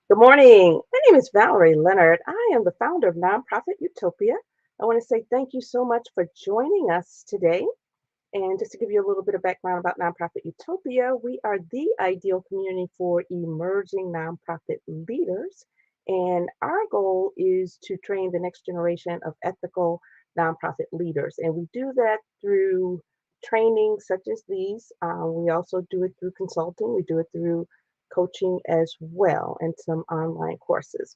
Good morning. My name is Valerie Leonard. I am the founder of Nonprofit Utopia. I want to say thank you so much for joining us today. And just to give you a little bit of background about Nonprofit Utopia, we are the ideal community for emerging nonprofit leaders. And our goal is to train the next generation of ethical nonprofit leaders. And we do that through training such as these. We also do it through consulting, we do it through coaching as well, and some online courses.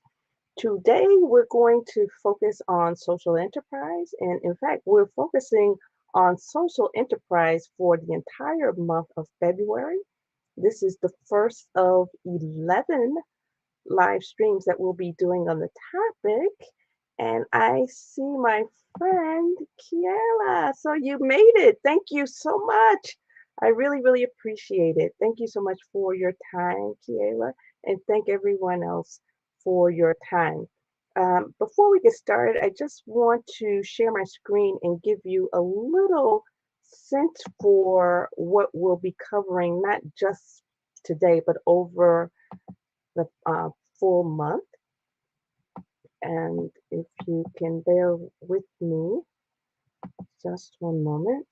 Today, we're going to focus on social enterprise. And in fact, we're focusing on social enterprise for the entire month of February. This is the first of 11 live streams that we'll be doing on the topic. And I see my friend Kiela. So you made it. Thank you so much. I really, really appreciate it. Thank you so much for your time, Kiela, and thank everyone else for your time. Before we get started, I just want to share my screen and give you a little sense for what we'll be covering, not just today, but over the full month. And if you can bear with me just one moment.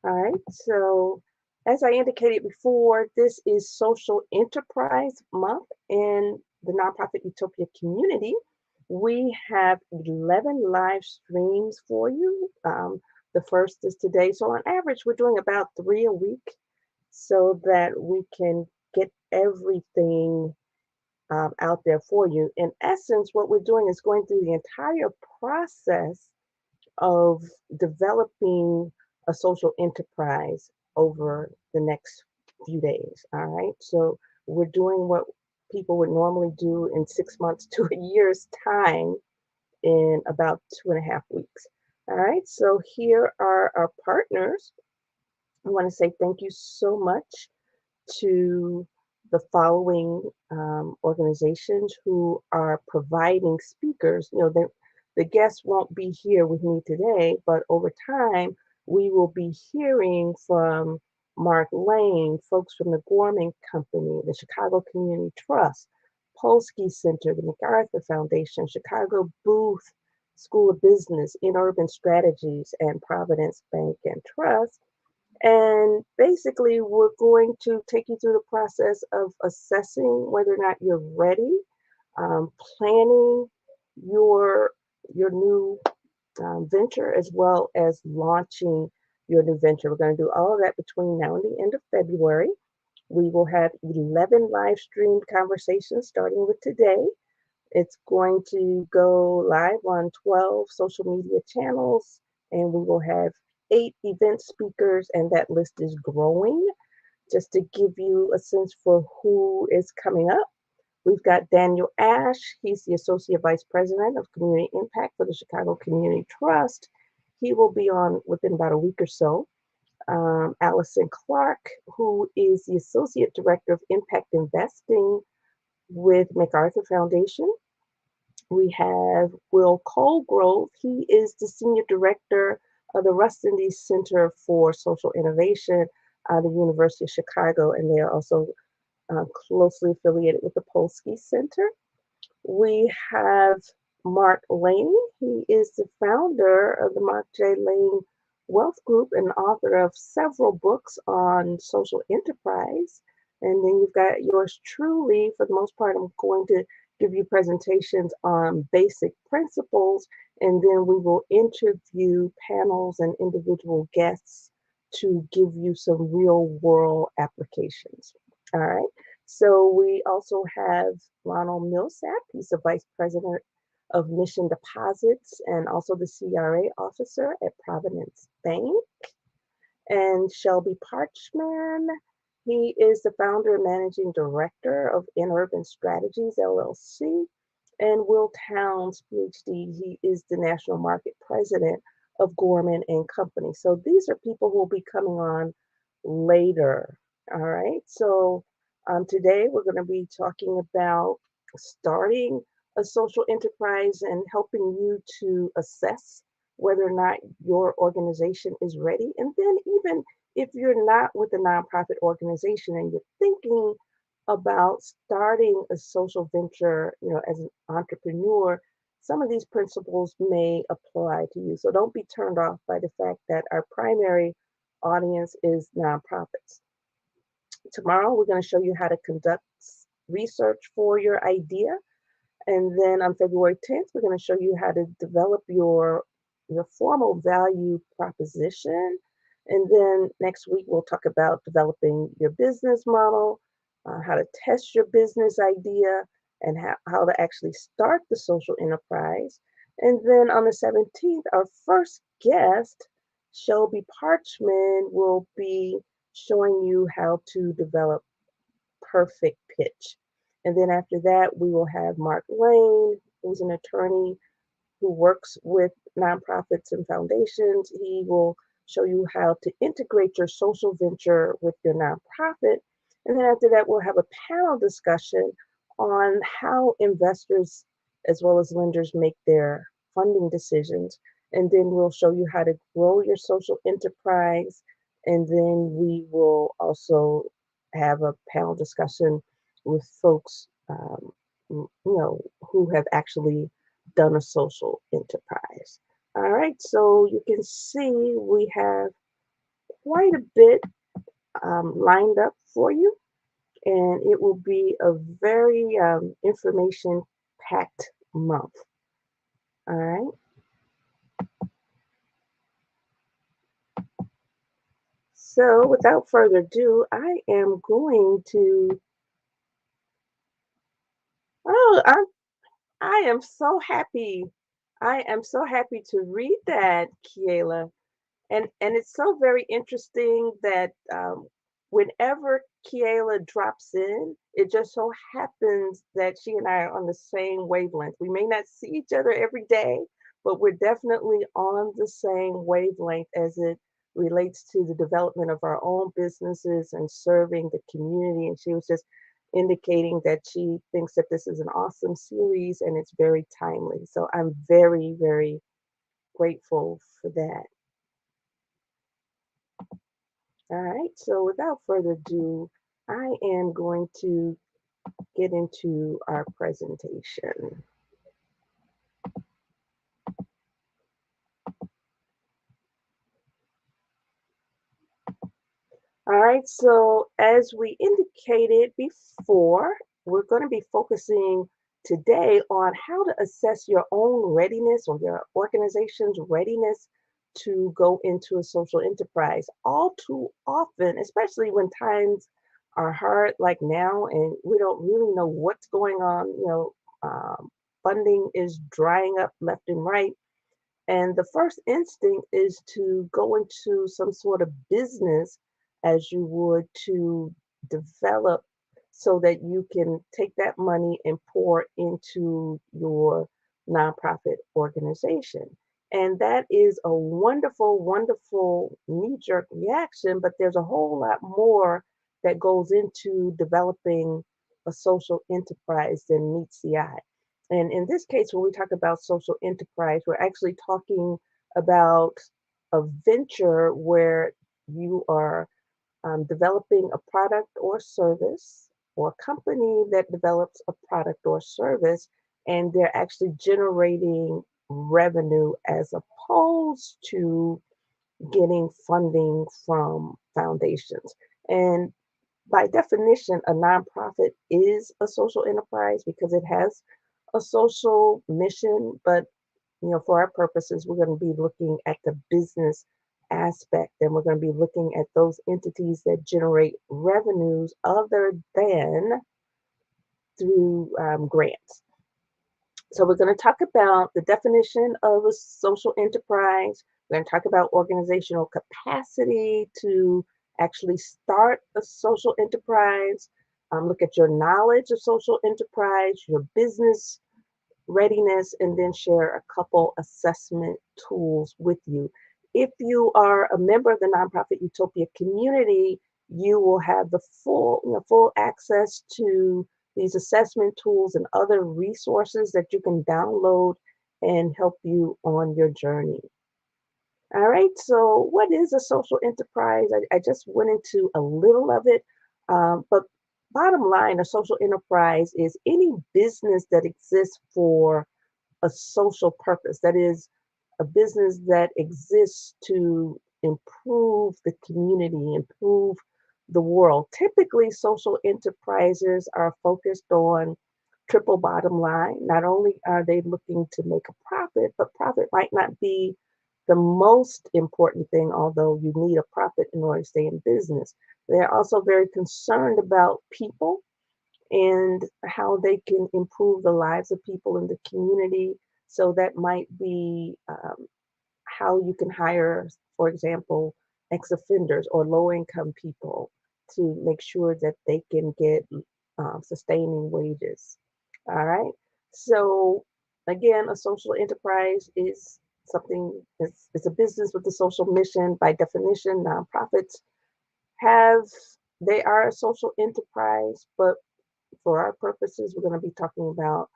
All right, so as I indicated before, this is Social Enterprise Month in the Nonprofit Utopia community. We have 11 live streams for you. The first is today. So on average, we're doing about 3 a week so that we can get everything out there for you. In essence, what we're doing is going through the entire process of developing a social enterprise over the next few days. All right. So we're doing what people would normally do in 6 months to a year's time in about 2.5 weeks. All right. So here are our partners. I want to say thank you so much to the following organizations who are providing speakers. The guests won't be here with me today, but over time, we will be hearing from Mark Lane, folks from the Gorman Company, the Chicago Community Trust, Polsky Center, the MacArthur Foundation, Chicago Booth School of Business, In Urban Strategies, and Providence Bank and Trust. And basically, we're going to take you through the process of assessing whether or not you're ready, planning your your new venture, as well as launching your new venture. We're going to do all of that between now and the end of February. We will have 11 live streamed conversations starting with today. It's going to go live on 12 social media channels, and we will have 8 event speakers, and that list is growing. Just to give you a sense for who is coming up, we've got Daniel Ash. He's the Associate Vice President of Community Impact for the Chicago Community Trust. He will be on within about a week or so. Allison Clark, who is the Associate Director of Impact Investing with MacArthur Foundation. We have Will Colgrove. He is the Senior Director of the Ruston Center for Social Innovation at the University of Chicago, and they are also closely affiliated with the Polsky Center. We have Mark Lane. He is the founder of the Mark J. Lane Wealth Group and author of several books on social enterprise. And then you've got yours truly. For the most part, I'm going to give you presentations on basic principles, and then we will interview panels and individual guests to give you some real world applications. All right. So we also have Ronald Millsap. He's the Vice President of Mission Deposits and also the CRA officer at Providence Bank. And Shelby Parchman, he is the founder and managing director of In Urban Strategies, LLC. And Will Towns, PhD, he is the national market president of Gorman and Company. So these are people who will be coming on later. All right. So today we're going to be talking about starting a social enterprise and helping you to assess whether or not your organization is ready. And then, even if you're not with a nonprofit organization and you're thinking about starting a social venture, as an entrepreneur, some of these principles may apply to you. So don't be turned off by the fact that our primary audience is nonprofits. Tomorrow, we're going to show you how to conduct research for your idea, and then on February 10th, we're going to show you how to develop your formal value proposition. And then next week, we'll talk about developing your business model, how to test your business idea, and how to actually start the social enterprise. And then on the 17th, our first guest, Shelby Parchman, will be showing you how to develop perfect pitch. And then after that, we will have Mark Lane, who's an attorney who works with nonprofits and foundations. He will show you how to integrate your social venture with your nonprofit. And then after that, we'll have a panel discussion on how investors as well as lenders make their funding decisions. And then we'll show you how to grow your social enterprise. And then we will also have a panel discussion with folks, who have actually done a social enterprise. All right, so you can see we have quite a bit lined up for you, and it will be a very information packed month. All right, so without further ado, oh, I am so happy. I am so happy to read that, Kiela. And it's so very interesting that whenever Kiela drops in, it just so happens that she and I are on the same wavelength. We may not see each other every day, but we're definitely on the same wavelength as it relates to the development of our own businesses and serving the community. And she was just indicating that she thinks that this is an awesome series and it's very timely. So I'm very, very grateful for that. All right, so without further ado, I am going to get into our presentation. All right, so as we indicated before, we're going to be focusing today on how to assess your own readiness or your organization's readiness to go into a social enterprise. All too often, especially when times are hard like now and we don't really know what's going on, funding is drying up left and right, and the first instinct is to go into some sort of business as you would to develop so that you can take that money and pour into your nonprofit organization. And that is a wonderful, wonderful knee jerk reaction, but there's a whole lot more that goes into developing a social enterprise than meets the eye. And in this case, when we talk about social enterprise, we're actually talking about a venture where you are developing a product or service, or a company that develops a product or service, and they're actually generating revenue as opposed to getting funding from foundations. And by definition, a nonprofit is a social enterprise because it has a social mission, but for our purposes, we're going to be looking at the business aspect, and we're going to be looking at those entities that generate revenues other than through grants. So we're going to talk about the definition of a social enterprise. We're going to talk about organizational capacity to actually start a social enterprise, look at your knowledge of social enterprise, your business readiness, and then share a couple assessment tools with you. If you are a member of the Nonprofit Utopia community, you will have the full access to these assessment tools and other resources that you can download and help you on your journey. All right, so what is a social enterprise? I just went into a little of it, but bottom line, a social enterprise is any business that exists for a social purpose. That is, a business that exists to improve the community, improve the world. Typically, social enterprises are focused on triple bottom line. Not only are they looking to make a profit, but profit might not be the most important thing, although you need a profit in order to stay in business. They're also very concerned about people and how they can improve the lives of people in the community. So that might be how you can hire, for example, ex offenders or low income people to make sure that they can get sustaining wages. All right. So, again, a social enterprise is something, it's a business with a social mission. By definition, nonprofits have, they are a social enterprise, but for our purposes, we're going to be talking about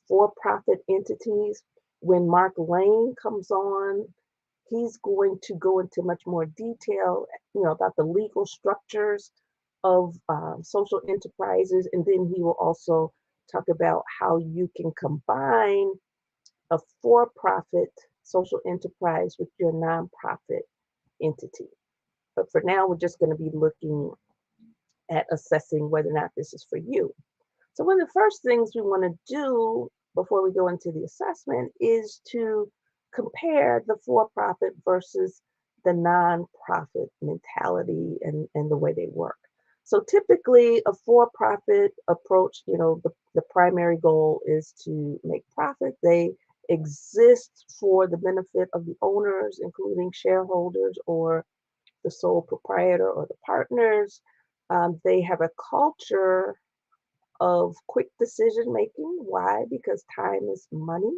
for profit entities. When Mark Lane comes on, he's going to go into much more detail, about the legal structures of social enterprises, and then he will also talk about how you can combine a for-profit social enterprise with your nonprofit entity. But for now, we're just going to be looking at assessing whether or not this is for you. So one of the first things we want to do before we go into the assessment is to compare the for-profit versus the nonprofit mentality and the way they work. So typically a for-profit approach, the primary goal is to make profit. They exist for the benefit of the owners, including shareholders or the sole proprietor or the partners. They have a culture of quick decision making. Why? Because time is money.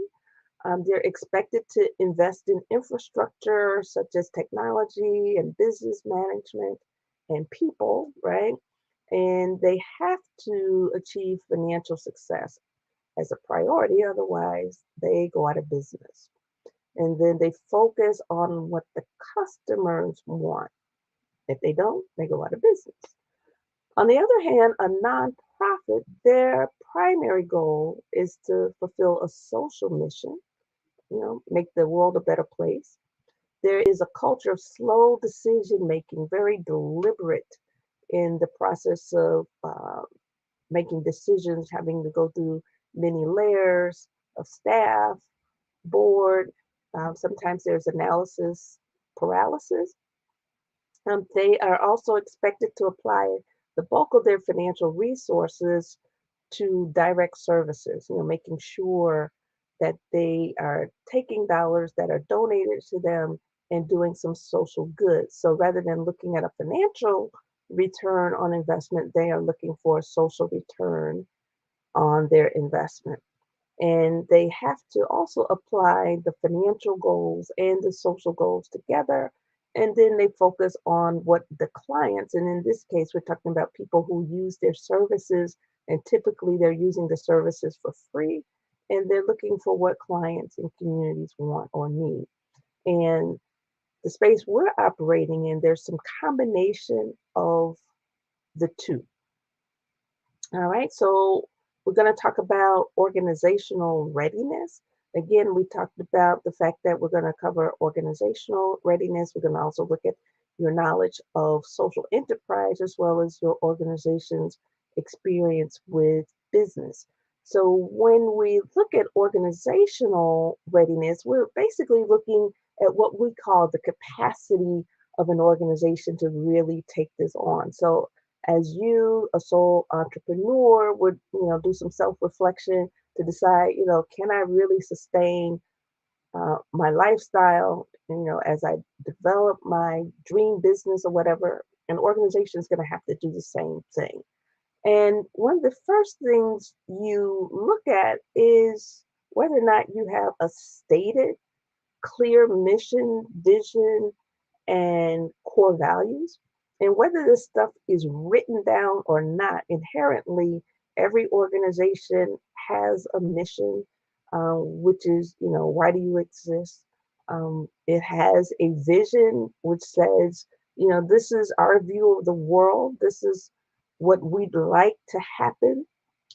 They're expected to invest in infrastructure such as technology and business management and people, right? And they have to achieve financial success as a priority, otherwise, they go out of business. And then they focus on what the customers want. If they don't, they go out of business. On the other hand, a nonprofit, their primary goal is to fulfill a social mission, make the world a better place. There is a culture of slow decision making, very deliberate in the process of making decisions, having to go through many layers of staff, board. Sometimes there's analysis paralysis. They are also expected to apply the bulk of their financial resources to direct services, making sure that they are taking dollars that are donated to them and doing some social good. So rather than looking at a financial return on investment, they are looking for a social return on their investment. And they have to also apply the financial goals and the social goals together. And then they focus on what the clients, and in this case, we're talking about people who use their services, and typically they're using the services for free, and they're looking for what clients and communities want or need. And the space we're operating in, there's some combination of the two. All right, so we're going to talk about organizational readiness. Again, we talked about the fact that we're going to cover organizational readiness. We're going to also look at your knowledge of social enterprise as well as your organization's experience with business. So when we look at organizational readiness, we're basically looking at what we call the capacity of an organization to really take this on. So as you, a sole entrepreneur, would do some self-reflection to decide, can I really sustain my lifestyle, as I develop my dream business or whatever. An organization is going to have to do the same thing. And one of the first things you look at is whether or not you have a stated, clear mission, vision, and core values. And whether this stuff is written down or not, inherently, every organization has a mission, which is, why do you exist? It has a vision which says, this is our view of the world. This is what we'd like to happen,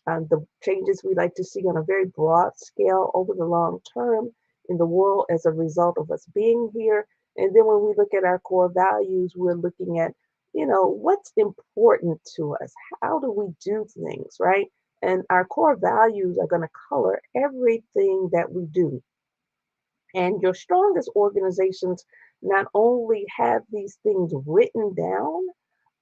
the changes we'd like to see on a very broad scale over the long term in the world as a result of us being here. And then when we look at our core values, we're looking at, what's important to us? How do we do things, right? And our core values are going to color everything that we do. And your strongest organizations not only have these things written down,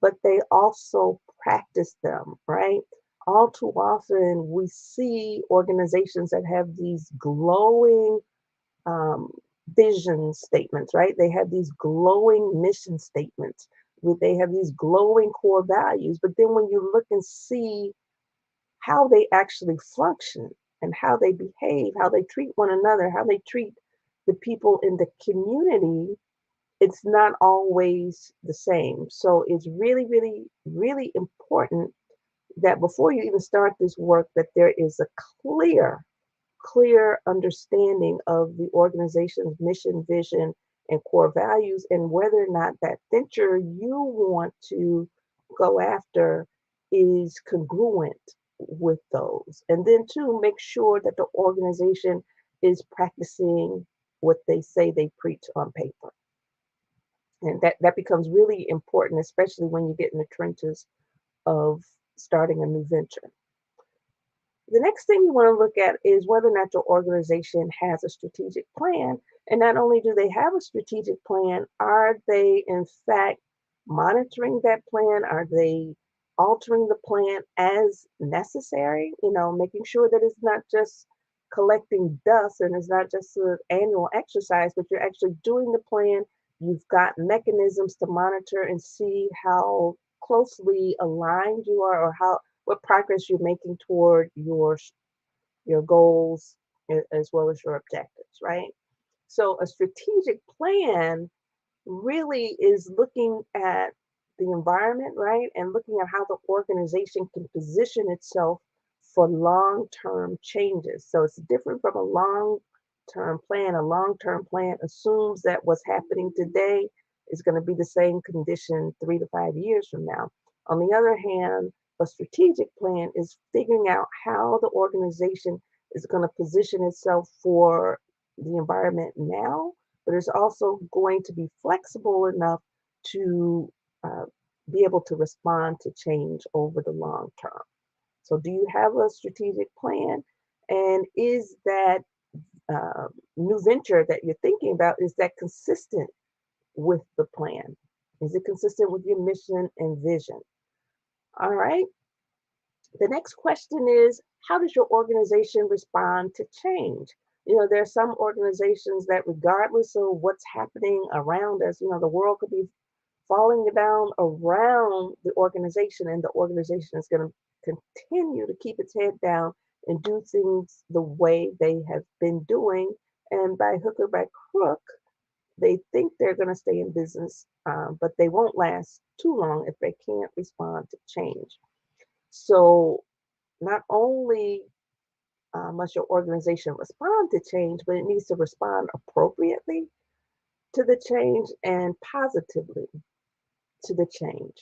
but they also practice them, right? All too often, we see organizations that have these glowing um, vision statements, right? They have these glowing mission statements. They have these glowing core values. But then when you look and see how they actually function and how they behave, how they treat one another, how they treat the people in the community, it's not always the same. So it's really, really, really important that before you even start this work, that there is a clear understanding of the organization's mission, vision, and core values, and whether or not that venture you want to go after is congruent with those. And then, two, make sure that the organization is practicing what they say they preach on paper. And that becomes really important, especially when you get in the trenches of starting a new venture. The next thing you want to look at is whether or not your organization has a strategic plan. And not only do they have a strategic plan, are they in fact monitoring that plan? Are they altering the plan as necessary? Making sure that it's not just collecting dust and it's not just an annual exercise, but you're actually doing the plan. You've got mechanisms to monitor and see how closely aligned you are, or how what progress you're making toward your goals, as well as your objectives, right? So a strategic plan really is looking at the environment, right? And looking at how the organization can position itself for long-term changes. So it's different from a long-term plan. A long-term plan assumes that what's happening today is going to be the same condition 3 to 5 years from now. On the other hand, a strategic plan is figuring out how the organization is going to position itself for the environment now, but it's also going to be flexible enough to uh, be able to respond to change over the long term. So, do you have a strategic plan? And is that new venture that you're thinking about, is that consistent with the plan? Is it consistent with your mission and vision? All right. The next question is, how does your organization respond to change? There are some organizations that, regardless of what's happening around us, the world could be falling down around the organization, and the organization is going to continue to keep its head down and do things the way they have been doing. And by hook or by crook, they think they're going to stay in business, but they won't last too long if they can't respond to change. So not only must your organization respond to change, but it needs to respond appropriately to the change and positively to the change.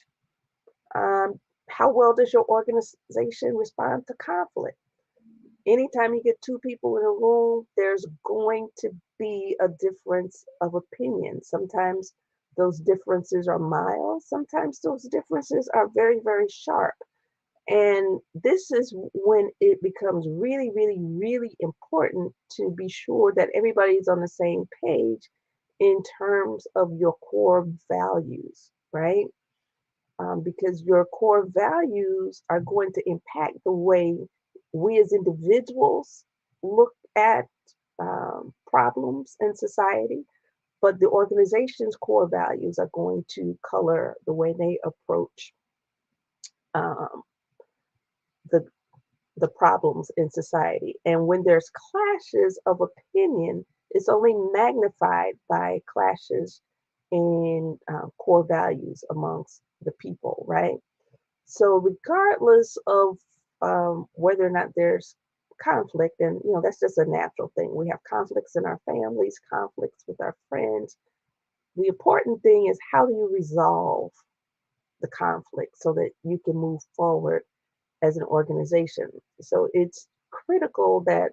Um, how well does your organization respond to conflict? Anytime you get two people in a room, there's going to be a difference of opinion. Sometimes those differences are mild, sometimes those differences are very, very sharp. And this is when it becomes really, really, really important to be sure that everybody's on the same page in terms of your core values, right? Because your core values are going to impact the way we as individuals look at problems in society, but the organization's core values are going to color the way they approach um, the the problems in society. And when there's clashes of opinion, it's only magnified by clashes in core values amongst the people, right? So, regardless of whether or not there's conflict, and that's just a natural thing. We have conflicts in our families, conflicts with our friends. The important thing is, how do you resolve the conflict so that you can move forward as an organization. So it's critical that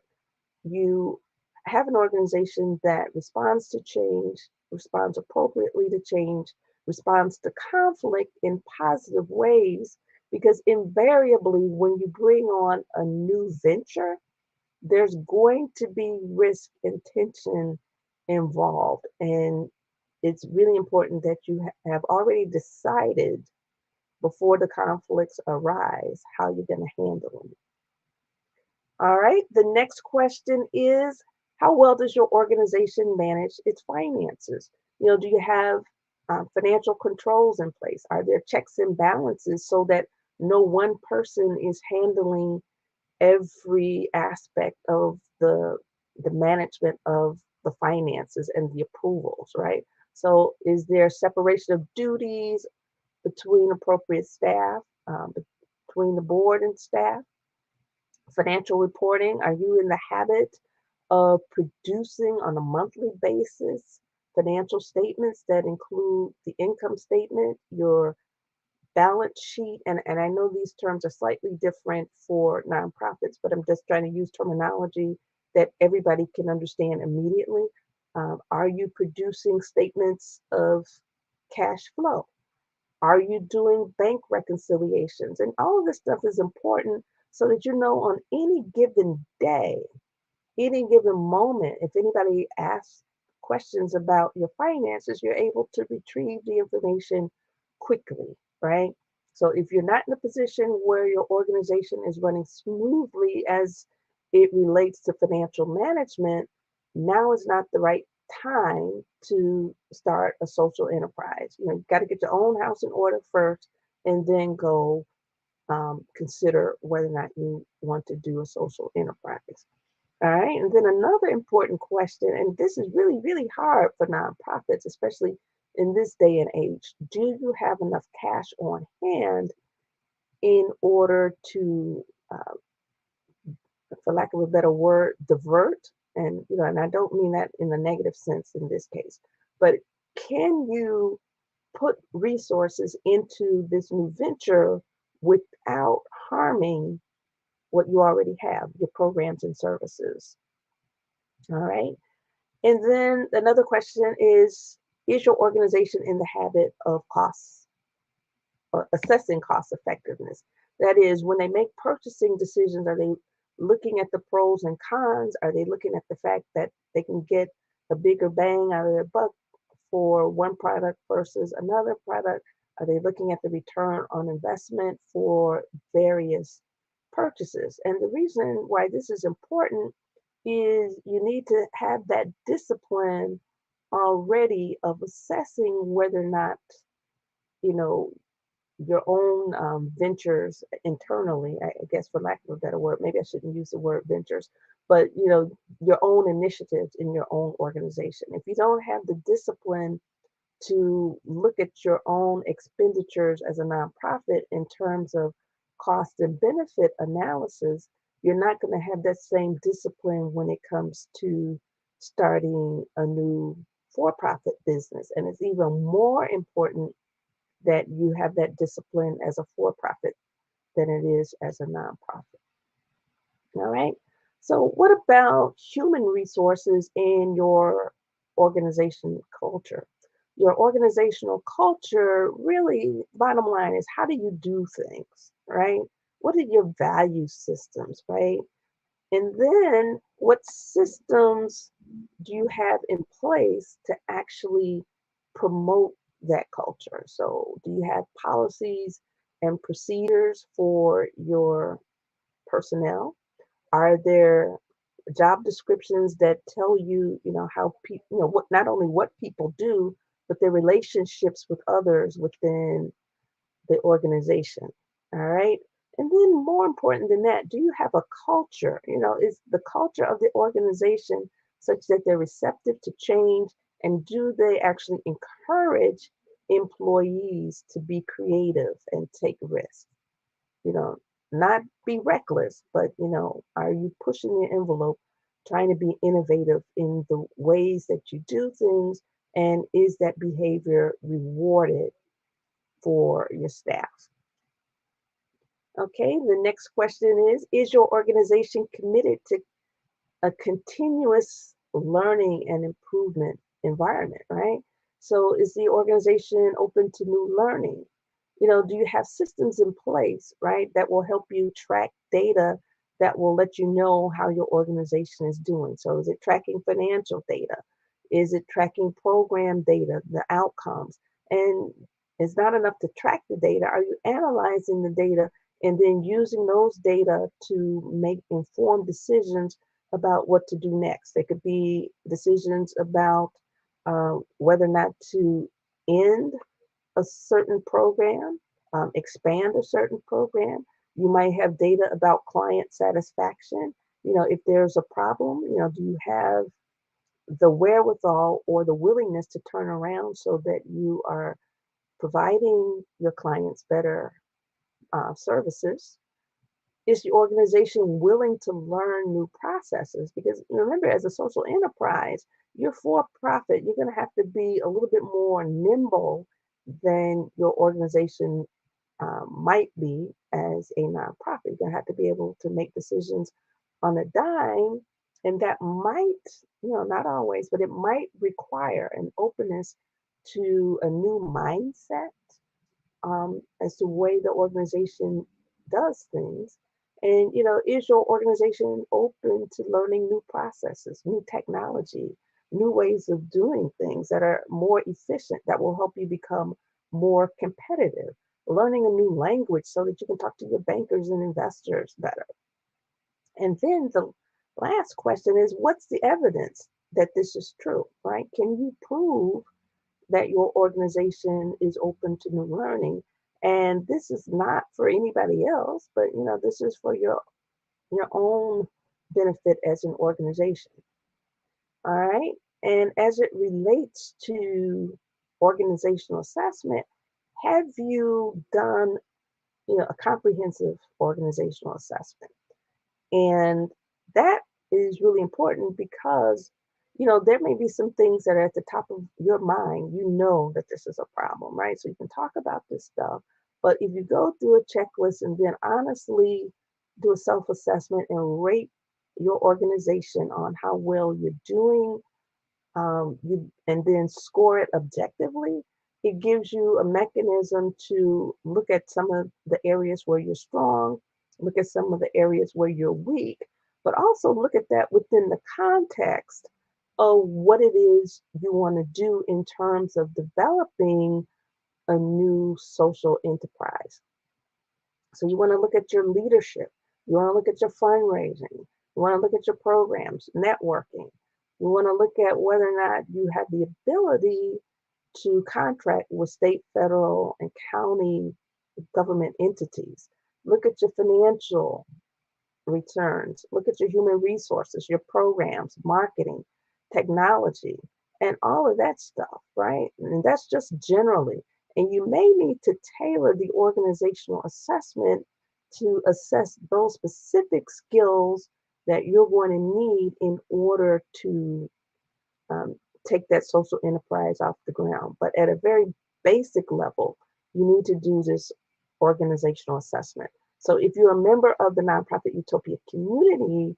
you have an organization that responds to change, responds appropriately to change, responds to conflict in positive ways, because invariably, when you bring on a new venture, there's going to be risk and tension involved. And it's really important that you have already decided before the conflicts arise how you're going to handle them. All right. The next question is, how well does your organization manage its finances? Do you have financial controls in place? Are there checks and balances so that no one person is handling every aspect of the management of the finances and the approvals, right? So is there separation of duties between appropriate staff, between the board and staff? Financial reporting, are you in the habit of producing on a monthly basis financial statements that include the income statement, your balance sheet? And I know these terms are slightly different for nonprofits, but I'm just trying to use terminology that everybody can understand immediately. Are you producing statements of cash flow? Are you doing bank reconciliations? And all of this stuff is important so that you know on any given day, any given moment, if anybody asks questions about your finances, you're able to retrieve the information quickly, right? So if you're not in a position where your organization is running smoothly as it relates to financial management, now is not the right time to start a social enterprise. You've got to get your own house in order first and then go consider whether or not you want to do a social enterprise. All right. And then another important question, and this is really, really hard for nonprofits, especially in this day and age. Do you have enough cash on hand in order to, for lack of a better word, divert? And I don't mean that in a negative sense in this case, but can you put resources into this new venture without harming what you already have, your programs and services? All right. And then another question is your organization in the habit of costs or assessing cost effectiveness? That is, when they make purchasing decisions, are they looking at the pros and cons? Are they looking at the fact that they can get a bigger bang out of their buck for one product versus another product? Are they looking at the return on investment for various purchases? And the reason why this is important is you need to have that discipline already of assessing whether or not, you know, your own ventures internally, I guess for lack of a better word, maybe I shouldn't use the word ventures, but your own initiatives in your own organization. If you don't have the discipline to look at your own expenditures as a nonprofit in terms of cost and benefit analysis, you're not going to have that same discipline when it comes to starting a new for profit business. And it's even more important that you have that discipline as a for profit than it is as a nonprofit. All right. So, what about human resources in your organization culture? Your organizational culture, really, bottom line is, how do you do things, right? What are your value systems, right? And then what systems do you have in place to actually promote that culture? So, do you have policies and procedures for your personnel? Are there job descriptions that tell you, how people, what not only what people do, but their relationships with others within the organization? All right. And then more important than that, do you have a culture? Is the culture of the organization such that they're receptive to change? And do they actually encourage employees to be creative and take risks? you know, Not be reckless, but are you pushing the envelope, trying to be innovative in the ways that you do things? And is that behavior rewarded for your staff. Okay, the next question is your organization committed to a continuous learning and improvement environment, right? So is the organization open to new learning? Do you have systems in place, right, that will help you track data that will let you know how your organization is doing? So is it tracking financial data? Is it tracking program data, the outcomes? And it's not enough to track the data. Are you analyzing the data and then using those data to make informed decisions about what to do next? They could be decisions about whether or not to end a certain program, expand a certain program. You might have data about client satisfaction. If there's a problem, do you have the wherewithal or the willingness to turn around so that you are providing your clients better services? Is the organization willing to learn new processes? Because remember, as a social enterprise, you're for profit. You're going to have to be a little bit more nimble than your organization might be as a nonprofit. You're going to have to be able to make decisions on a dime. And that might, not always, but it might require an openness to a new mindset as to the way the organization does things. And, is your organization open to learning new processes, new technology, new ways of doing things that are more efficient, that will help you become more competitive? Learning a new language so that you can talk to your bankers and investors better. And then the last question is, what's the evidence that this is true, right? Can you prove that your organization is open to new learning? And this is not for anybody else, but this is for your own benefit as an organization. All right. And as it relates to organizational assessment, have you done a comprehensive organizational assessment? And that is really important because, there may be some things that are at the top of your mind. You know that this is a problem, right? So you can talk about this stuff. But if you go through a checklist and then honestly do a self assessment and rate your organization on how well you're doing, and then score it objectively, it gives you a mechanism to look at some of the areas where you're strong, look at some of the areas where you're weak, but also look at that within the context of what it is you want to do in terms of developing a new social enterprise. So you want to look at your leadership. You want to look at your fundraising. You want to look at your programs, networking. You want to look at whether or not you have the ability to contract with state, federal, and county government entities. Look at your financial returns. Look at your human resources, your programs, marketing, technology, and all of that stuff, right? And that's just generally. And you may need to tailor the organizational assessment to assess those specific skills that you're going to need in order to um, take that social enterprise off the ground. But at a very basic level, you need to do this organizational assessment. So if you're a member of the nonprofit Utopia community,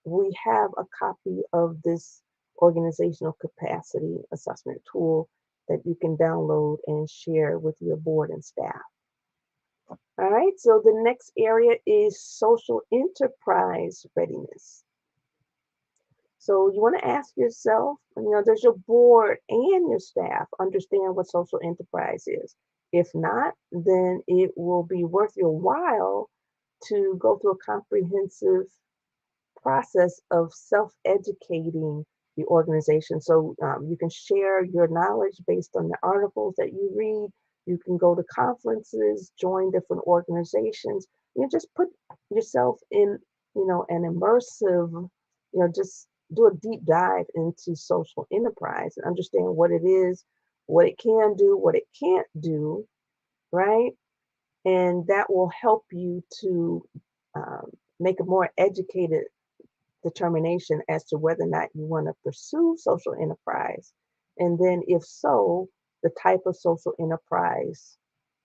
we have a copy of this organizational capacity assessment tool that you can download and share with your board and staff. All right, so the next area is social enterprise readiness. So you want to ask yourself, does your board and your staff understand what social enterprise is? If not, then it will be worth your while to go through a comprehensive process of self-educating the organization. So you can share your knowledge based on the articles that you read. You can go to conferences, join different organizations. Just put yourself in, an immersive, just do a deep dive into social enterprise and understand what it is, what it can do, what it can't do, right? And that will help you to make a more educated determination as to whether or not you want to pursue social enterprise. And then, if so, the type of social enterprise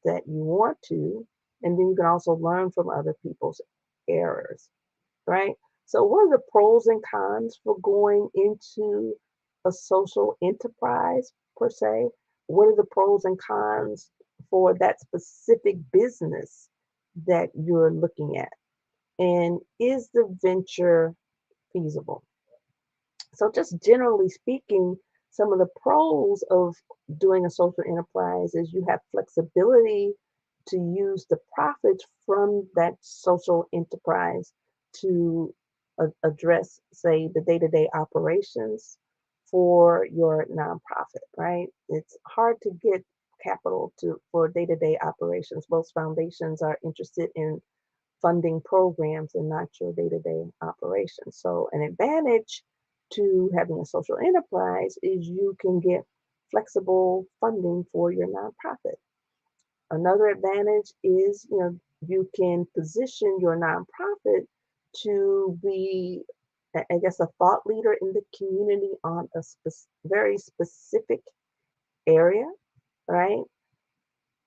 that you want to, and then you can also learn from other people's errors, right? So, what are the pros and cons for going into a social enterprise per se? What are the pros and cons for that specific business that you're looking at? And is the venture feasible? So, just generally speaking, some of the pros of doing a social enterprise is you have flexibility to use the profits from that social enterprise to address, say, the day to day operations for your nonprofit, right? It's hard to get capital for day to day operations. Most foundations are interested in funding programs and not your day-to-day operations. So an advantage to having a social enterprise is you can get flexible funding for your nonprofit. Another advantage is, you can position your nonprofit to be, I guess, a thought leader in the community on a very specific area, right?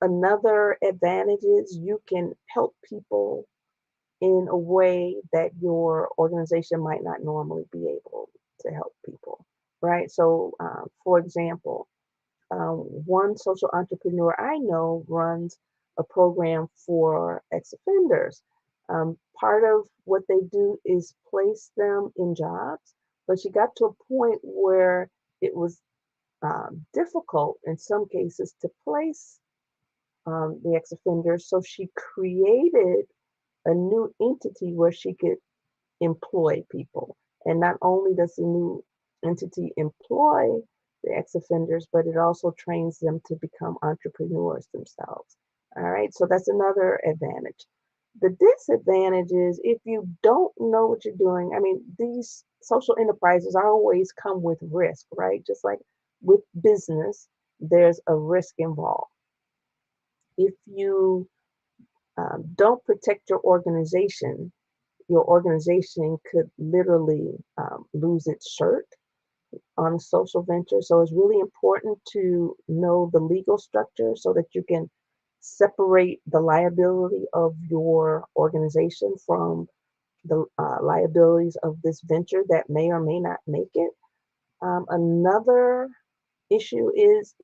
Another advantage is you can help people in a way that your organization might not normally be able to help people, right? So, for example, one social entrepreneur I know runs a program for ex offenders. Part of what they do is place them in jobs, but she got to a point where it was difficult in some cases to place the ex offenders. So she created a new entity where she could employ people. And not only does the new entity employ the ex offenders, but it also trains them to become entrepreneurs themselves. All right, so that's another advantage. The disadvantage is if you don't know what you're doing, I mean, these social enterprises always come with risk, right? Just like with business, there's a risk involved. If you don't protect your organization could literally lose its shirt on a social venture. So it's really important to know the legal structure so that you can separate the liability of your organization from the liabilities of this venture that may or may not make it. Another issue is,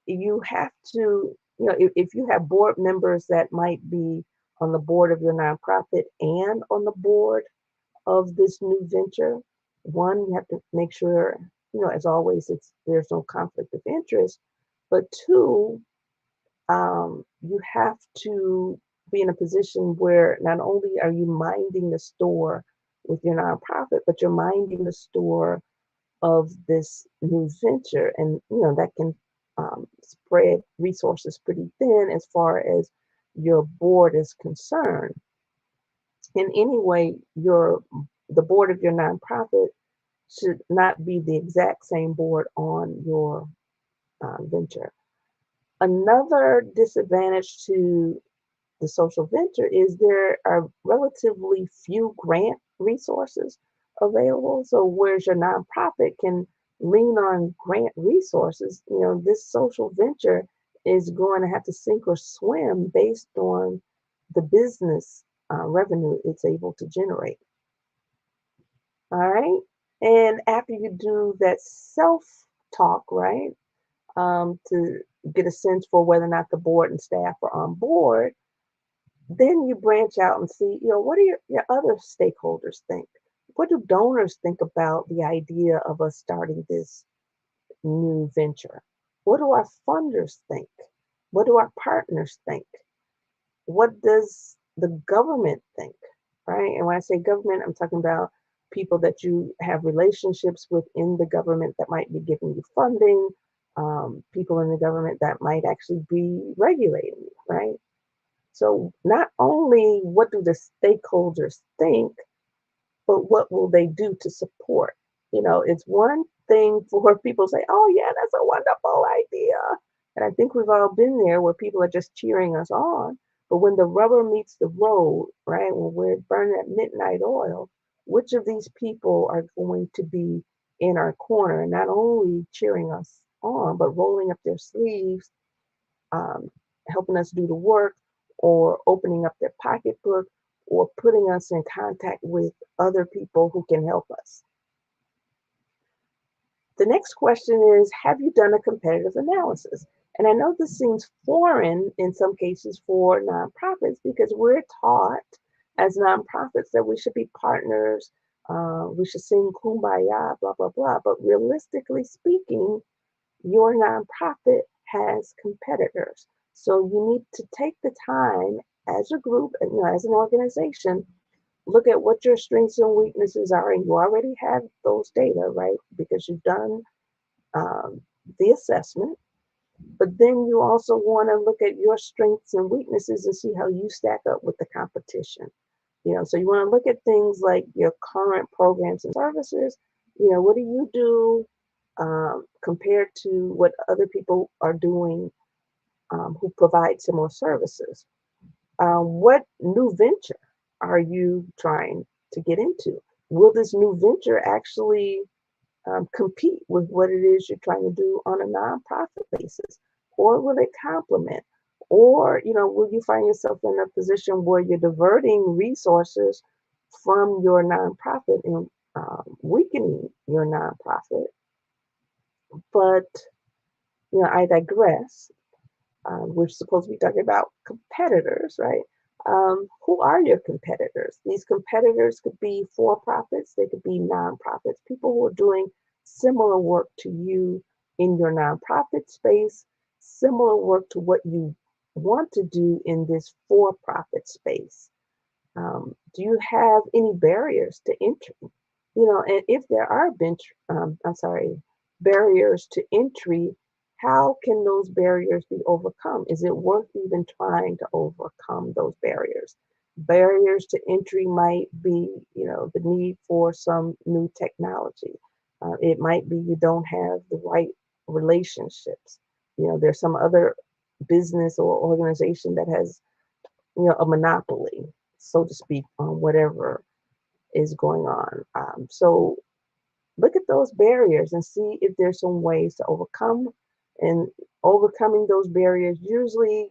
you have to, if you have board members that might be on the board of your nonprofit and on the board of this new venture, one, you have to make sure, as always, there's no conflict of interest. But two, you have to be in a position where not only are you minding the store with your nonprofit, but you're minding the store of this new venture, and that can spread resources pretty thin as far as your board is concerned. In any way, the board of your nonprofit should not be the exact same board on your venture. Another disadvantage to the social venture is there are relatively few grant resources available. So whereas your nonprofit can lean on grant resources, this social venture is going to have to sink or swim based on the business revenue it's able to generate. All right. And after you do that self talk, right, to get a sense for whether or not the board and staff are on board, then you branch out and see, what do your other stakeholders think? What do donors think about the idea of us starting this new venture? What do our funders think? What do our partners think? What does the government think? Right? And when I say government, I'm talking about people that you have relationships with in the government that might be giving you funding, people in the government that might actually be regulating you, right? So not only what do the stakeholders think, but what will they do to support? It's one thing for people to say, "Oh yeah, that's a wonderful idea," and I think we've all been there where people are just cheering us on. But when the rubber meets the road, right, when we're burning that midnight oil, which of these people are going to be in our corner and not only cheering us on, but rolling up their sleeves, helping us do the work, or opening up their pocketbook, or putting us in contact with other people who can help us. The next question is, have you done a competitive analysis? And I know this seems foreign in some cases for nonprofits because we're taught as nonprofits that we should be partners, we should sing kumbaya, blah, blah, blah. But realistically speaking, your nonprofit has competitors. So you need to take the time as a group, as an organization, look at what your strengths and weaknesses are, and you already have those data, right? Because you've done um, the assessment. But then you also want to look at your strengths and weaknesses and see how you stack up with the competition. So you want to look at things like your current programs and services. What do you do compared to what other people are doing who provide similar services? What new venture are you trying to get into? Will this new venture actually compete with what it is you're trying to do on a nonprofit basis? Or will it complement? Or, will you find yourself in a position where you're diverting resources from your nonprofit and weakening your nonprofit? But, I digress. We're supposed to be talking about competitors, right? Who are your competitors? These competitors could be for profits, they could be nonprofits, people who are doing similar work to you in your nonprofit space, similar work to what you want to do in this for profit space. Do you have any barriers to entry? And if there are barriers to entry, how can those barriers be overcome? Is it worth even trying to overcome those barriers? Barriers to entry might be, the need for some new technology. It might be you don't have the right relationships. There's some other business or organization that has, a monopoly, so to speak, on whatever is going on. So look at those barriers and see if there's some ways to overcome. And overcoming those barriers usually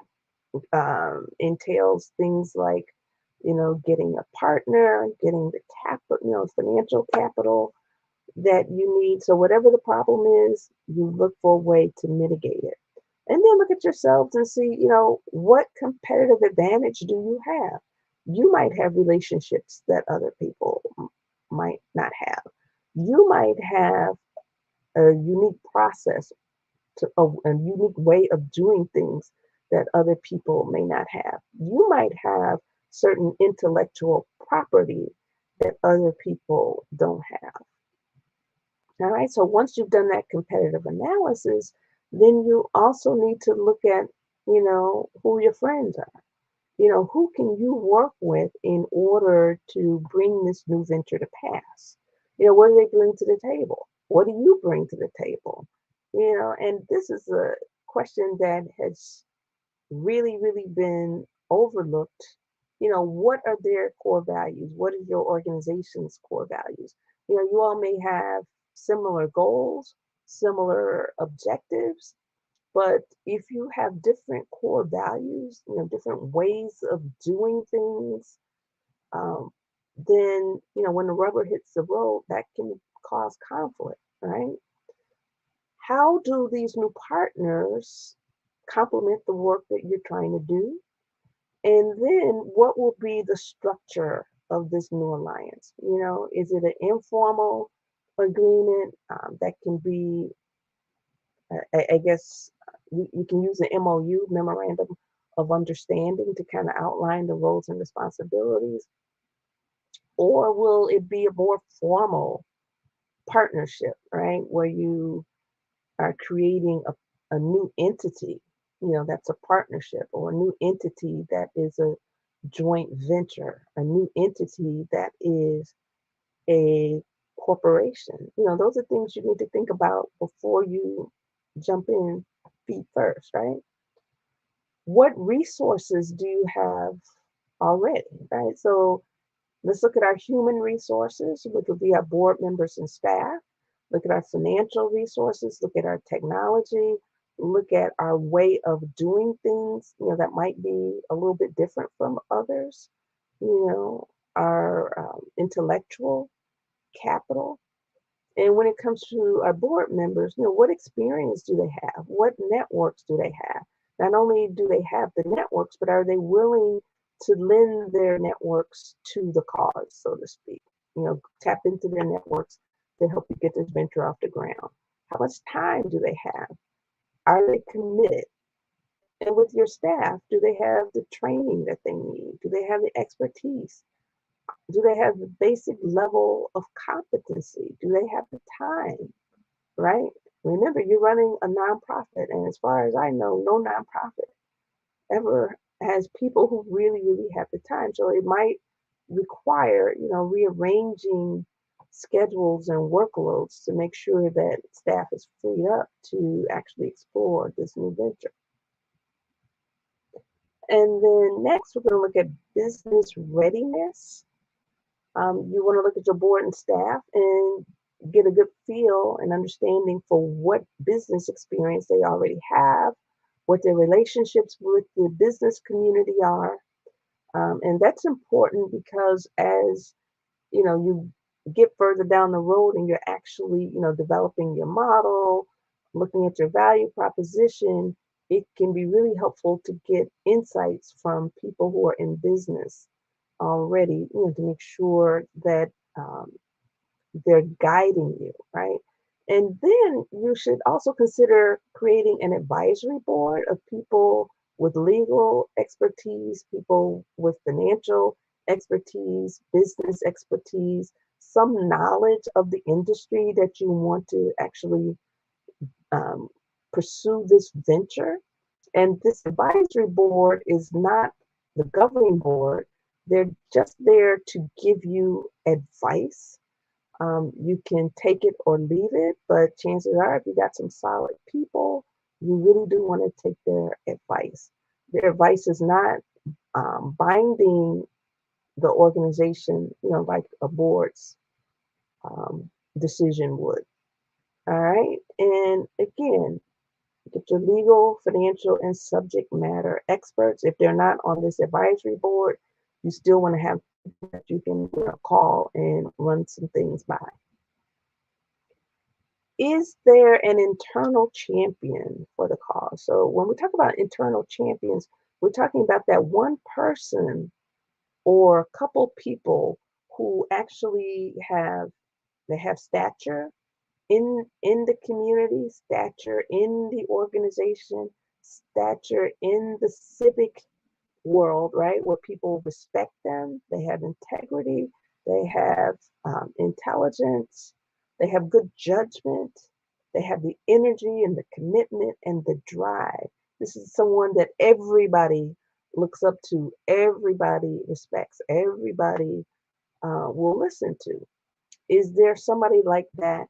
entails things like, getting a partner, getting the capital, financial capital that you need. So whatever the problem is, you look for a way to mitigate it. And then look at yourselves and see, what competitive advantage do you have? You might have relationships that other people might not have. You might have a unique process, a unique way of doing things that other people may not have. You might have certain intellectual property that other people don't have. All right, so once you've done that competitive analysis, then you also need to look at, who your friends are. Who can you work with in order to bring this new venture to pass? What do they bring to the table? What do you bring to the table? And this is a question that has really, really been overlooked. What are their core values? What are your organization's core values? You all may have similar goals, similar objectives, but if you have different core values, different ways of doing things, um, then, when the rubber hits the road, that can cause conflict, right? How do these new partners complement the work that you're trying to do? And then what will be the structure of this new alliance? Is it an informal agreement that can be, I guess, you can use an MOU, memorandum of understanding, to kind of outline the roles and responsibilities? Or will it be a more formal partnership, right? Where you are creating a new entity, that's a partnership, or a new entity that is a joint venture, a new entity that is a corporation. Those are things you need to think about before you jump in feet first, right? What resources do you have already, right? So let's look at our human resources, which would be our board members and staff. Look at our financial resources, look at our technology, look at our way of doing things, that might be a little bit different from others, you know, our intellectual capital. And when it comes to our board members, what experience do they have? What networks do they have? Not only do they have the networks, but are they willing to lend their networks to the cause, so to speak? Tap into their networks to help you get this venture off the ground. How much time do they have? Are they committed? And with your staff, do they have the training that they need? Do they have the expertise? Do they have the basic level of competency? Do they have the time? Right? Remember, you're running a nonprofit, and as far as I know, no nonprofit ever has people who really, really have the time. So it might require, rearranging schedules and workloads to make sure that staff is freed up to actually explore this new venture. And then next, we're going to look at business readiness. You want to look at your board and staff and get a good feel and understanding for what business experience they already have, what their relationships with the business community are. And that's important because as you get further down the road and you're actually, developing your model, looking at your value proposition, it can be really helpful to get insights from people who are in business already, to make sure that they're guiding you, right? And then you should also consider creating an advisory board of people with legal expertise, people with financial expertise, business expertise, some knowledge of the industry that you want to actually um, pursue this venture. And this advisory board is not the governing board, they're just there to give you advice. You can take it or leave it, but chances are, if you got some solid people, you really do want to take their advice. Their advice is not binding the organization, like a board's um, decision would. All right. And again, get your legal, financial, and subject matter experts. If they're not on this advisory board, you still want to have people that you can call and run some things by. Is there an internal champion for the cause? So when we talk about internal champions, we're talking about that one person or couple people who actually have stature in the community, stature in the organization, stature in the civic world, right? Where people respect them, they have integrity, they have intelligence, they have good judgment, they have the energy and the commitment and the drive. This is someone that everybody looks up to, everybody respects, everybody will listen to. Is there somebody like that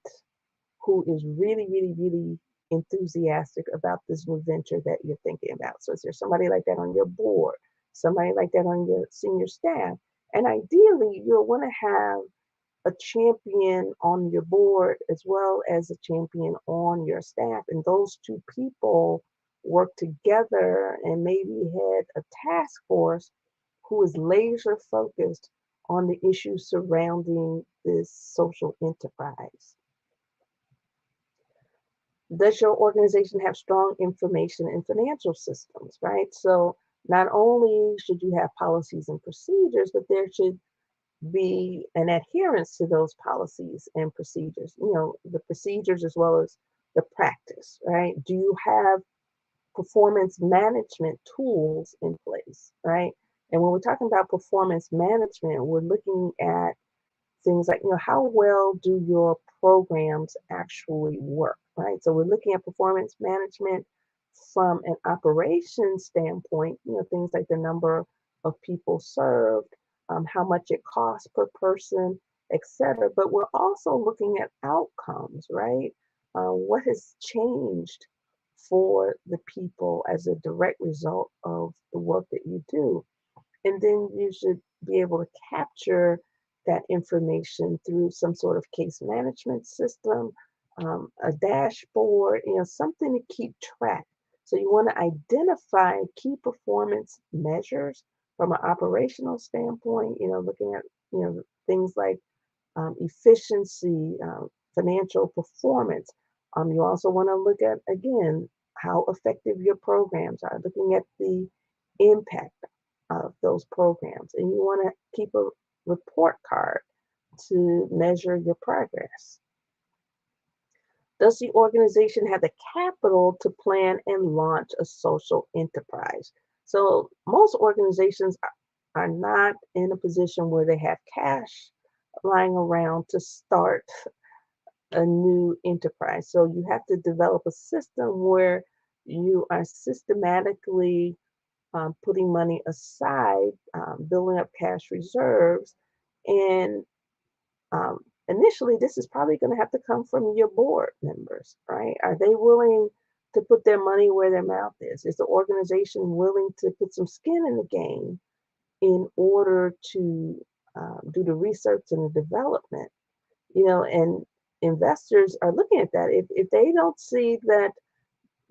who is really, really, really enthusiastic about this new venture that you're thinking about? So is there somebody like that on your board, somebody like that on your senior staff? And ideally, you'll want to have a champion on your board as well as a champion on your staff. And those two people work together and maybe head a task force who is laser focused on the issues surrounding this social enterprise. Does your organization have strong information and financial systems, right? So not only should you have policies and procedures, but there should be an adherence to those policies and procedures, the procedures as well as the practice, right? Do you have performance management tools in place, right? And when we're talking about performance management, we're looking at things like, how well do your programs actually work, right? So we're looking at performance management from an operations standpoint, things like the number of people served, how much it costs per person, et cetera. But we're also looking at outcomes, right? What has changed for the people as a direct result of the work that you do? And then you should be able to capture that information through some sort of case management system, a dashboard, something to keep track. So you want to identify key performance measures from an operational standpoint, looking at, things like efficiency, financial performance. You also want to look at, again, how effective your programs are, looking at the impact of those programs. And you want to keep a report card to measure your progress. Does the organization have the capital to plan and launch a social enterprise? So most organizations are not in a position where they have cash lying around to start a new enterprise. So you have to develop a system where you are systematically putting money aside, building up cash reserves, and um, initially, this is probably going to have to come from your board members, right? Are they willing to put their money where their mouth is? Is the organization willing to put some skin in the game in order to do the research and the development? And investors are looking at that. If they don't see that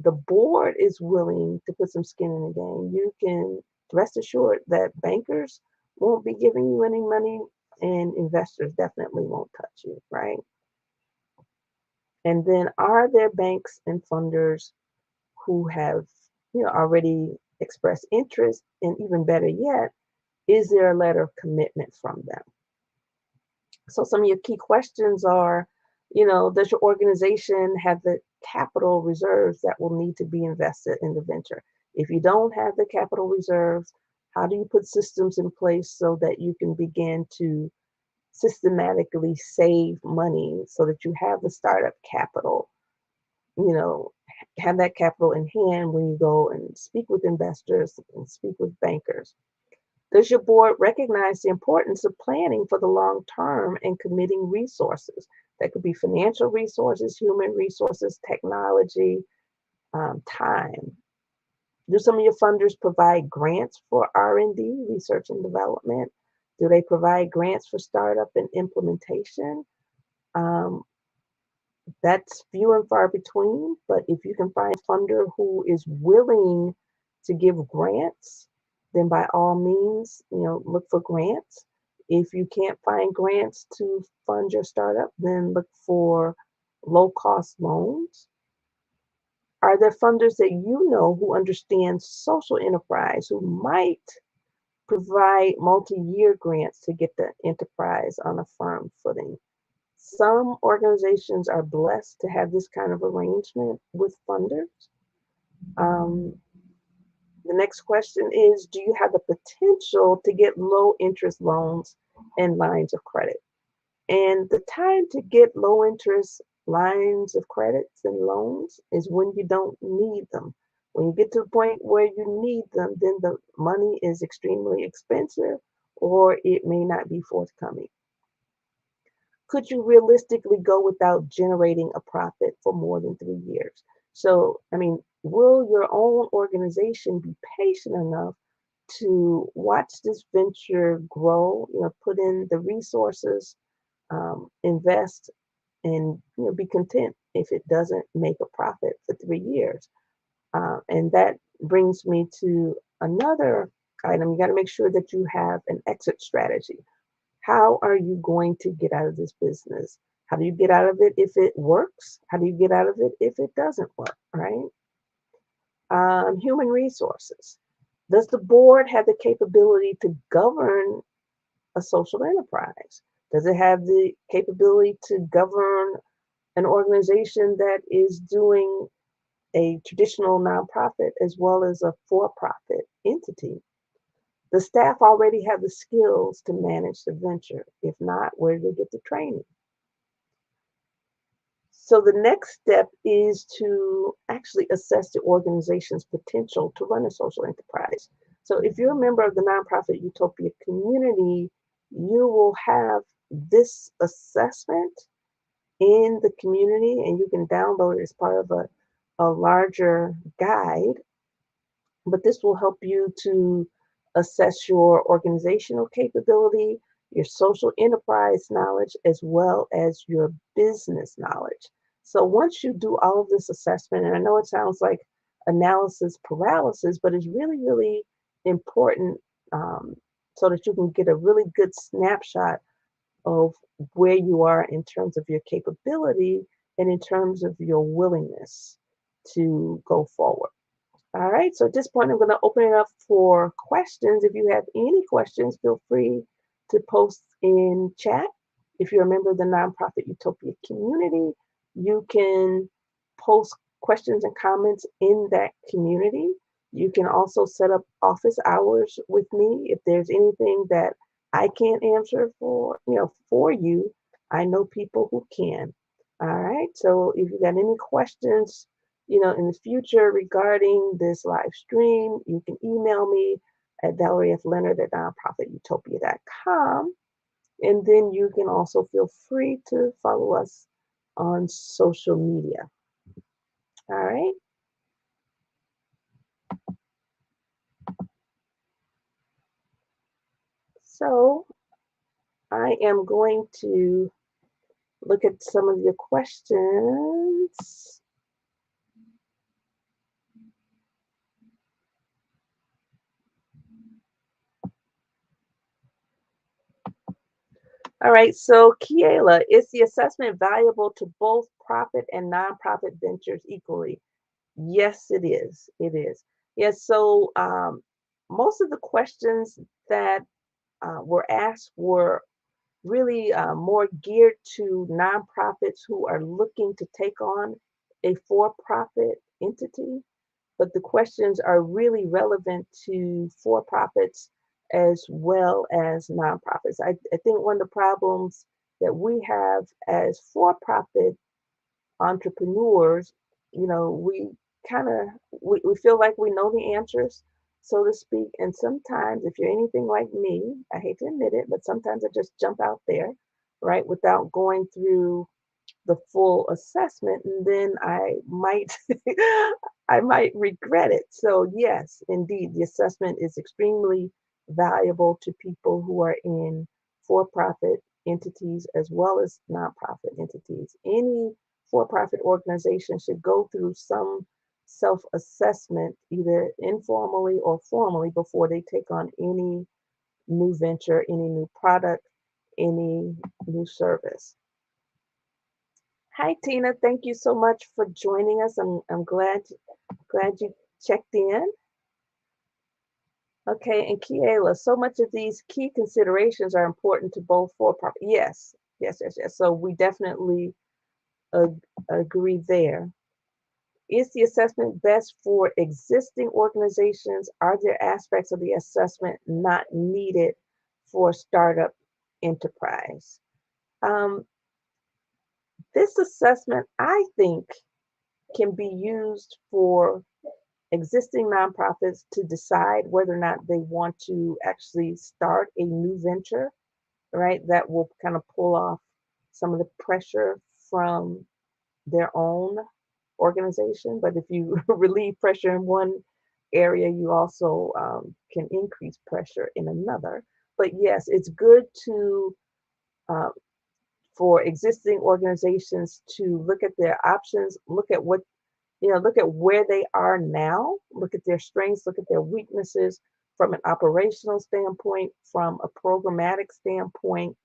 the board is willing to put some skin in the game, you can rest assured that bankers won't be giving you any money and investors definitely won't touch you, right? And then are there banks and funders who have, already expressed interest? And even better yet, is there a letter of commitment from them? So some of your key questions are, does your organization have the capital reserves that will need to be invested in the venture? If you don't have the capital reserves, how do you put systems in place so that you can begin to systematically save money so that you have the startup capital, you know, have that capital in hand when you go and speak with investors and speak with bankers? Does your board recognize the importance of planning for the long term and committing resources? That could be financial resources, human resources, technology, time. Do some of your funders provide grants for R&D, research and development? Do they provide grants for startup and implementation? Um, that's few and far between, but if you can find a funder who is willing to give grants, then by all means, look for grants. If you can't find grants to fund your startup, then look for low cost loans. Are there funders that you know who understand social enterprise who might provide multi-year grants to get the enterprise on a firm footing? Some organizations are blessed to have this kind of arrangement with funders. Um, the next question is, do you have the potential to get low interest loans and lines of credit? And the time to get low interest lines of credits and loans is when you don't need them. When you get to the point where you need them, then the money is extremely expensive or it may not be forthcoming. Could you realistically go without generating a profit for more than 3 years? So, I mean, will your own organization be patient enough to watch this venture grow, put in the resources, invest, and be content if it doesn't make a profit for 3 years? And that brings me to another item. You got to make sure that you have an exit strategy. How are you going to get out of this business? How do you get out of it if it works? How do you get out of it if it doesn't work, right? Human resources. Does the board have the capability to govern a social enterprise? Does it have the capability to govern an organization that is doing a traditional nonprofit as well as a for-profit entity? The staff already have the skills to manage the venture. If not, where do they get the training? So the next step is to actually assess the organization's potential to run a social enterprise. So if you're a member of the nonprofit Utopia community, you will have this assessment in the community and you can download it as part of a larger guide. But this will help you to assess your organizational capability, your social enterprise knowledge, as well as your business knowledge. So once you do all of this assessment, and I know it sounds like analysis paralysis, but it's really, really important, um, so that you can get a really good snapshot of where you are in terms of your capability and in terms of your willingness to go forward. All right, so at this point, I'm going to open it up for questions. If you have any questions, feel free to post in chat. If you're a member of the Nonprofit Utopia community, you can post questions and comments in that community. You can also set up office hours with me. If there's anything that I can't answer for you, I know people who can. All right, so if you got any questions, in the future regarding this live stream, you can email me at ValerieFLeonard at nonprofitutopia.com. And then you can also feel free to follow us on social media. All right. So I am going to look at some of your questions. All right, so Kiela, is the assessment valuable to both profit and nonprofit ventures equally? Yes, it is. It is. Yes. So most of the questions that were asked were really more geared to nonprofits who are looking to take on a for-profit entity, but the questions are really relevant to for-profits as well as nonprofits. I think one of the problems that we have as for-profit entrepreneurs, we we feel like we know the answers, so to speak. And sometimes if you're anything like me, I hate to admit it, but sometimes I just jump out there, right, without going through the full assessment, and then I might regret it. So yes, indeed, the assessment is extremely valuable to people who are in for-profit entities as well as nonprofit entities. Any for-profit organization should go through some self-assessment, either informally or formally, before they take on any new venture, any new product, any new service. Hi, Tina. Thank you so much for joining us. I'm glad you checked in. Okay, and Kiela, so much of these key considerations are important to both for-profit. Yes, yes, yes, yes. So we definitely agree there. Is the assessment best for existing organizations? Are there aspects of the assessment not needed for startup enterprise? Um, this assessment, I think, can be used for existing nonprofits to decide whether or not they want to actually start a new venture, right? That will kind of pull off some of the pressure from their own organization. But if you relieve pressure in one area, you also can increase pressure in another. But yes, it's good to uh, for existing organizations to look at their options, look at where they are now, look at their strengths, look at their weaknesses from an operational standpoint, from a programmatic standpoint,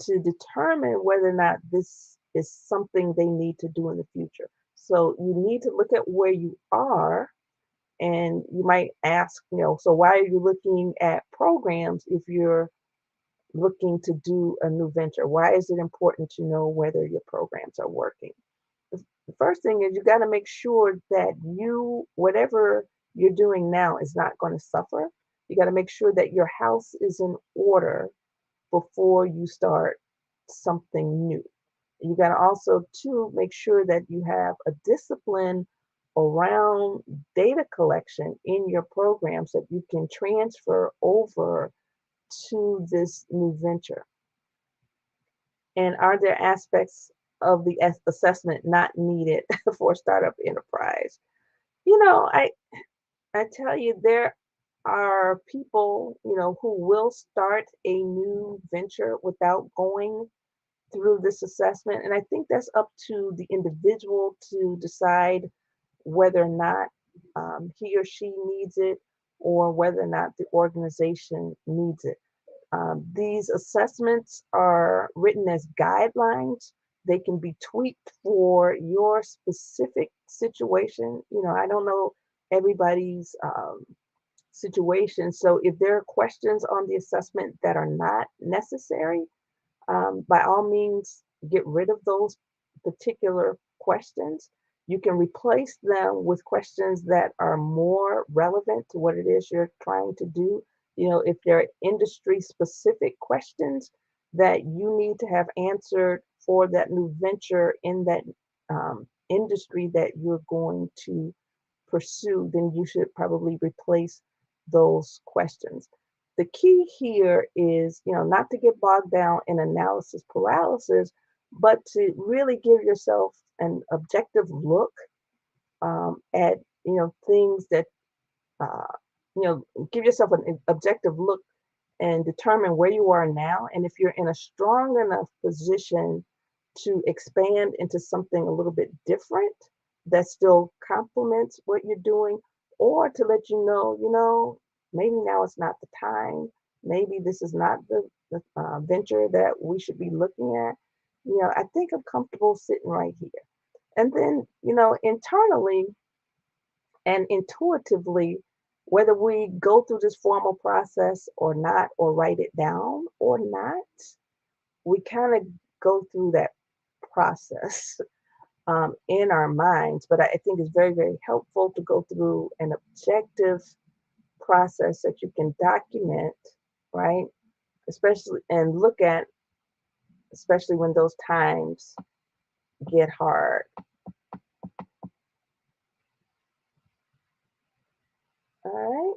to determine whether or not this is something they need to do in the future. So you need to look at where you are, and you might ask, so why are you looking at programs if you're looking to do a new venture? Why is it important to know whether your programs are working? The first thing is you got to make sure that whatever you're doing now is not going to suffer. You got to make sure that your house is in order before you start something new. You got to also, too, make sure that you have a discipline around data collection in your programs that you can transfer over to this new venture. And are there aspects of the assessment not needed for a startup enterprise? I tell you, there are people, who will start a new venture without going through this assessment. And I think that's up to the individual to decide whether or not he or she needs it or whether or not the organization needs it. These assessments are written as guidelines. They can be tweaked for your specific situation. I don't know everybody's situation. So if there are questions on the assessment that are not necessary, by all means, get rid of those particular questions. You can replace them with questions that are more relevant to what it is you're trying to do. If there are industry specific questions that you need to have answered for that new venture in that industry that you're going to pursue, then you should probably replace those questions. The key here is, not to get bogged down in analysis paralysis, but to really give yourself an objective look at, things that, uh, give yourself an objective look and determine where you are now. And if you're in a strong enough position to expand into something a little bit different that still complements what you're doing, or to let maybe now is not the time. Maybe this is not the venture that we should be looking at. I think I'm comfortable sitting right here. And then, internally and intuitively, whether we go through this formal process or not, or write it down or not, we kind of go through that process in our minds. But I think it's very, very helpful to go through an objective process that you can document, right? Especially and look at, especially when those times get hard. All right.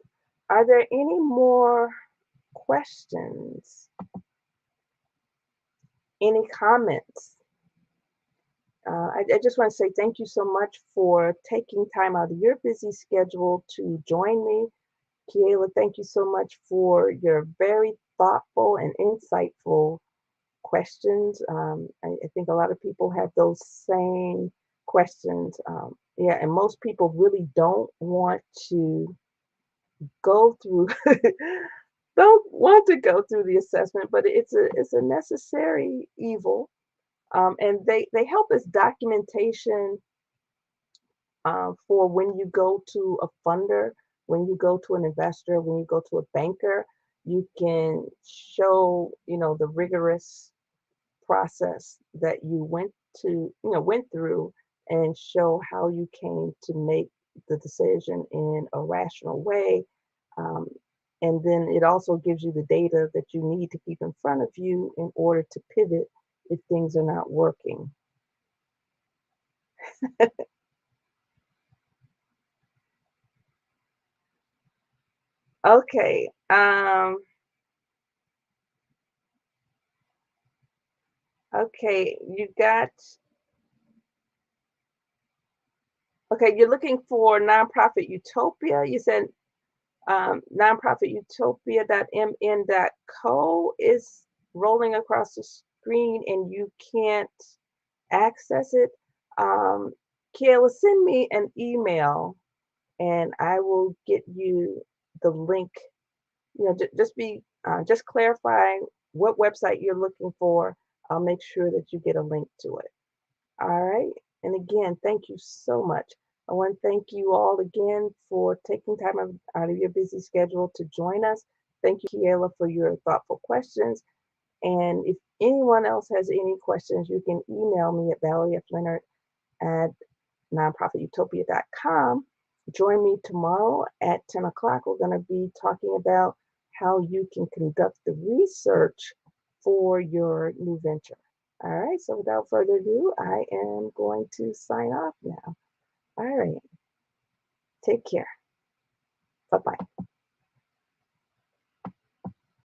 Are there any more questions? Any comments? I just want to say thank you so much for taking time out of your busy schedule to join me. Kiela, thank you so much for your very thoughtful and insightful questions. I think a lot of people have those same questions. Yeah, and most people really don't want to go through don't want to go through the assessment, but it's a necessary evil. And they help as documentation for when you go to a funder, when you go to an investor, when you go to a banker, you can show, the rigorous process that you went through, and show how you came to make the decision in a rational way. Um, and then it also gives you the data that you need to keep in front of you in order to pivot if things are not working. Okay. Okay, you're looking for nonprofit utopia. You said nonprofitutopia.mn.co is rolling across the screen and you can't access it. Um, Kayla, send me an email and I will get you the link. Just clarify what website you're looking for. I'll make sure that you get a link to it. All right. And again, thank you so much. I want to thank you all again for taking time out of your busy schedule to join us. Thank you, Kiela, for your thoughtful questions. And if anyone else has any questions, you can email me at ValerieFlehnert at nonprofitutopia.com. Join me tomorrow at 10 o'clock. We're going to be talking about how you can conduct the research for your new venture. All right, so without further ado, I am going to sign off now. All right, take care. Bye bye.